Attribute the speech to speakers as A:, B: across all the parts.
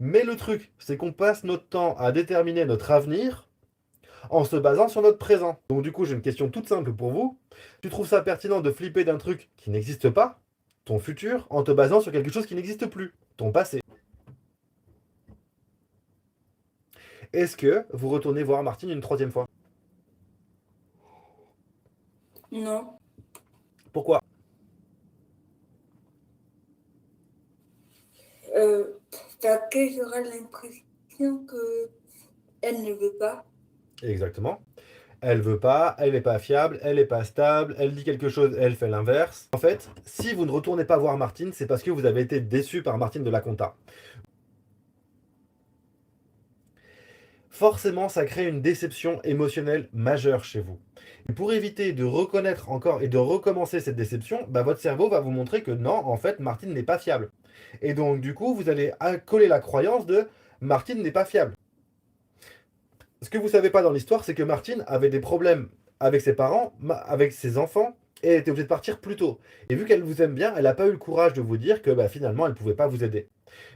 A: Mais le truc, c'est qu'on passe notre temps à déterminer notre avenir en se basant sur notre présent. Donc du coup, j'ai une question toute simple pour vous. Tu trouves ça pertinent de flipper d'un truc qui n'existe pas, ton futur, en te basant sur quelque chose qui n'existe plus, ton passé? Est-ce que vous retournez voir Martine une troisième fois?
B: Non.
A: Pourquoi?
B: Euh, Parce que j'aurai l'impression que elle ne veut pas.
A: Exactement. Elle veut pas, elle n'est pas fiable, elle n'est pas stable, elle dit quelque chose, elle fait l'inverse. En fait, si vous ne retournez pas voir Martine, c'est parce que vous avez été déçu par Martine de la compta. Forcément, ça crée une déception émotionnelle majeure chez vous. Et pour éviter de reconnaître encore et de recommencer cette déception, bah, votre cerveau va vous montrer que non, en fait, Martine n'est pas fiable. Et donc, du coup, vous allez coller la croyance de Martine n'est pas fiable. Ce que vous savez pas dans l'histoire, c'est que Martine avait des problèmes avec ses parents, avec ses enfants, et elle était obligée de partir plus tôt. Et vu qu'elle vous aime bien, elle n'a pas eu le courage de vous dire que bah, finalement, elle ne pouvait pas vous aider.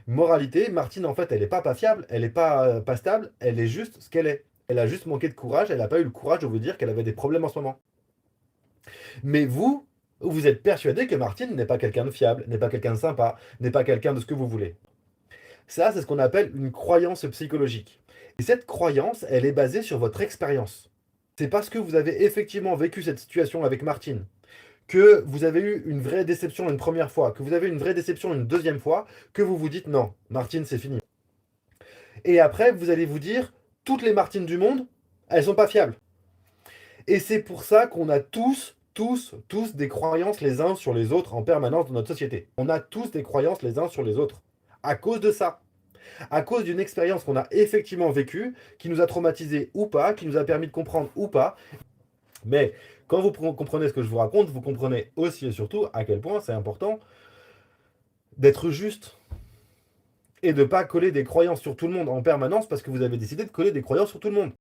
A: Moralité, Martine, en fait, elle n'est pas fiable, elle n'est pas stable, elle est juste ce qu'elle est. Elle a juste manqué de courage, elle n'a pas eu le courage de vous dire qu'elle avait des problèmes en ce moment. Mais vous, vous êtes persuadé que Martine n'est pas quelqu'un de fiable, n'est pas quelqu'un de sympa, n'est pas quelqu'un de ce que vous voulez. Ça, c'est ce qu'on appelle une croyance psychologique. Et cette croyance, elle est basée sur votre expérience. C'est parce que vous avez effectivement vécu cette situation avec Martine, que vous avez eu une vraie déception une première fois, que vous avez eu une vraie déception une deuxième fois, que vous vous dites non, Martine, c'est fini. Et après, vous allez vous dire, toutes les Martines du monde, elles sont pas fiables. Et c'est pour ça qu'on a tous des croyances les uns sur les autres en permanence dans notre société. On a tous des croyances les uns sur les autres. À cause de ça. À cause d'une expérience qu'on a effectivement vécue, qui nous a traumatisé ou pas, qui nous a permis de comprendre ou pas. Mais quand vous comprenez ce que je vous raconte, vous comprenez aussi et surtout à quel point c'est important d'être juste et de ne pas coller des croyances sur tout le monde en permanence parce que vous avez décidé de coller des croyances sur tout le monde.